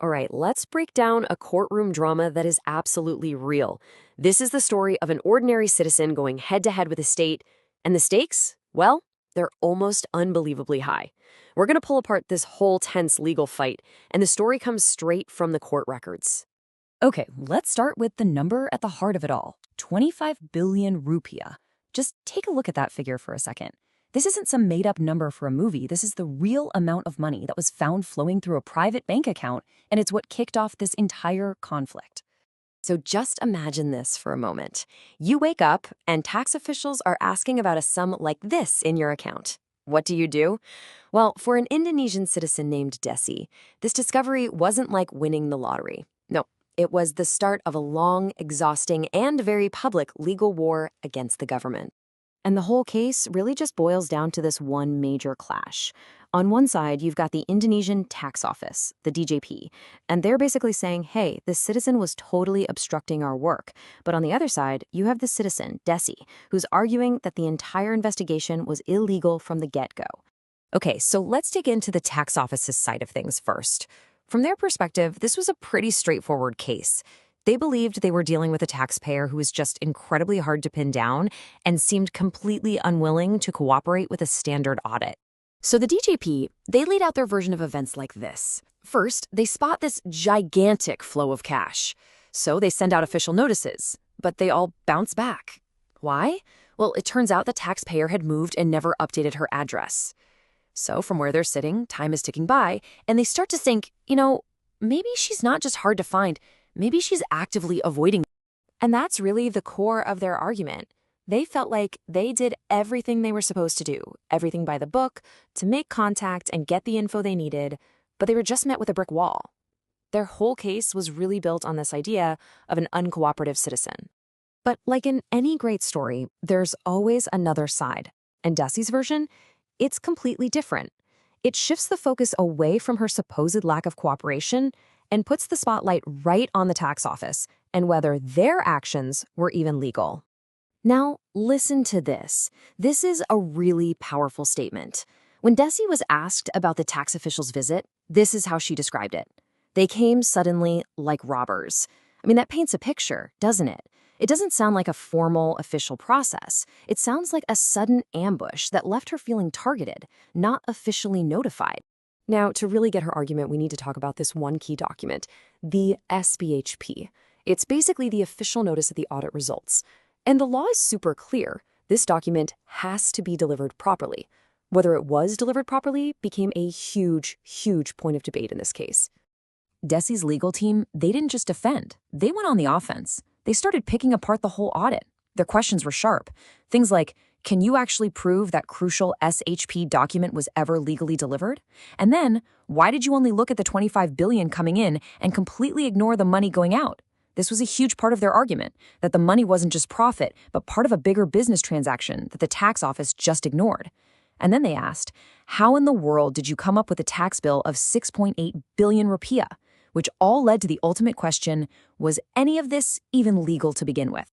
All right, let's break down a courtroom drama that is absolutely real. This is the story of an ordinary citizen going head-to-head with the state, and the stakes, well, they're almost unbelievably high. We're going to pull apart this whole tense legal fight, and the story comes straight from the court records. Okay, let's start with the number at the heart of it all, 25 billion rupiah. Just take a look at that figure for a second. This isn't some made-up number for a movie. This is the real amount of money that was found flowing through a private bank account, and it's what kicked off this entire conflict. So just imagine this for a moment. You wake up, and tax officials are asking about a sum like this in your account. What do? Well, for an Indonesian citizen named DESSY, this discovery wasn't like winning the lottery. No, it was the start of a long, exhausting, and very public legal war against the government. And the whole case really just boils down to this one major clash. On one side, you've got the Indonesian Tax Office, the DJP, and they're basically saying, hey, this citizen was totally obstructing our work. But on the other side, you have the citizen, DESSY, who's arguing that the entire investigation was illegal from the get-go. Okay, so let's dig into the tax office's side of things first. From their perspective, this was a pretty straightforward case. They believed they were dealing with a taxpayer who was just incredibly hard to pin down and seemed completely unwilling to cooperate with a standard audit. So the DJP, they laid out their version of events like this. First, they spot this gigantic flow of cash. So they send out official notices, but they all bounce back. Why? Well, it turns out the taxpayer had moved and never updated her address. So from where they're sitting, time is ticking by, and they start to think, maybe she's not just hard to find, maybe she's actively avoiding. And that's really the core of their argument. They felt like they did everything they were supposed to do, everything by the book, to make contact and get the info they needed, but they were just met with a brick wall. Their whole case was really built on this idea of an uncooperative citizen. But like in any great story, there's always another side. And DESSY's version, it's completely different. It shifts the focus away from her supposed lack of cooperation and puts the spotlight right on the tax office and whether their actions were even legal. Now, listen to this. This is a really powerful statement. When DESSY was asked about the tax official's visit, this is how she described it. They came suddenly like robbers. I mean, that paints a picture, doesn't it? It doesn't sound like a formal, official process. It sounds like a sudden ambush that left her feeling targeted, not officially notified. Now, to really get her argument, we need to talk about this one key document, the SBHP. It's basically the official notice of the audit results. And the law is super clear. This document has to be delivered properly. Whether it was delivered properly became a huge, huge point of debate in this case. DESSY's legal team, they didn't just defend. They went on the offense. They started picking apart the whole audit. Their questions were sharp. Things like, can you actually prove that crucial SHP document was ever legally delivered? And then, why did you only look at the 25 billion coming in and completely ignore the money going out? This was a huge part of their argument, that the money wasn't just profit, but part of a bigger business transaction that the tax office just ignored. And then they asked, how in the world did you come up with a tax bill of 6.8 billion rupiah? Which all led to the ultimate question, was any of this even legal to begin with?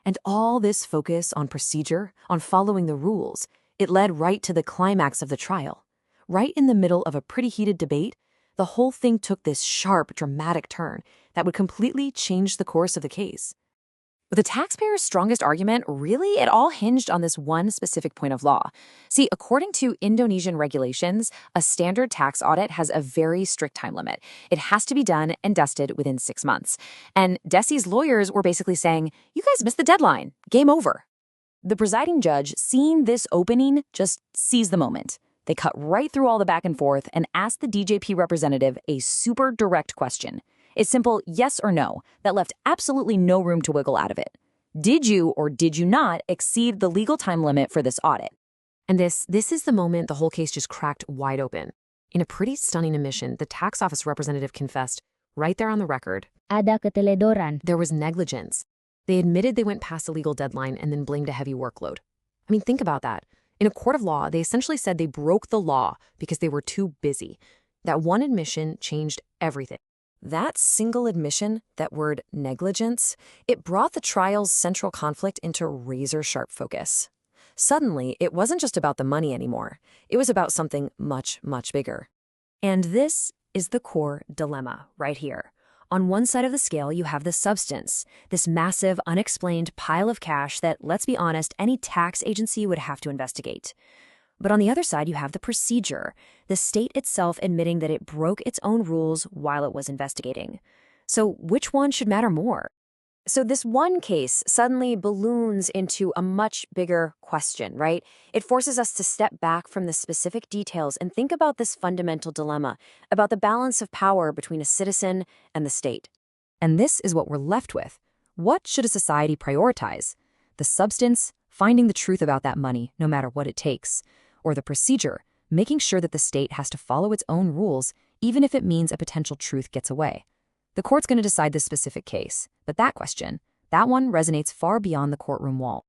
And all this focus on procedure, on following the rules, it led right to the climax of the trial. Right in the middle of a pretty heated debate, the whole thing took this sharp, dramatic turn that would completely change the course of the case. But the taxpayer's strongest argument, really, it all hinged on this one specific point of law. See, according to Indonesian regulations, a standard tax audit has a very strict time limit. It has to be done and dusted within 6 months. And DESSY's lawyers were basically saying, you guys missed the deadline. Game over. The presiding judge, seeing this opening, just seized the moment. They cut right through all the back and forth and asked the DJP representative a super direct question. It's simple yes or no that left absolutely no room to wiggle out of it. Did you or did you not exceed the legal time limit for this audit? And this is the moment the whole case just cracked wide open. In a pretty stunning admission, the tax office representative confessed, right there on the record, Ada keteledoran. There was negligence. They admitted they went past the legal deadline and then blamed a heavy workload. I mean, think about that. In a court of law, they essentially said they broke the law because they were too busy. That one admission changed everything. That single admission, that word negligence, it brought the trial's central conflict into razor-sharp focus. Suddenly, it wasn't just about the money anymore. It was about something much, much bigger. And this is the core dilemma right here. On one side of the scale, you have the substance, this massive, unexplained pile of cash that, let's be honest, any tax agency would have to investigate. But on the other side, you have the procedure, the state itself admitting that it broke its own rules while it was investigating. So which one should matter more? So this one case suddenly balloons into a much bigger question, right? It forces us to step back from the specific details and think about this fundamental dilemma, about the balance of power between a citizen and the state. And this is what we're left with. What should a society prioritize? The substance, finding the truth about that money, no matter what it takes, or the procedure, making sure that the state has to follow its own rules, even if it means a potential truth gets away. The court's going to decide this specific case, but that question, that one resonates far beyond the courtroom wall.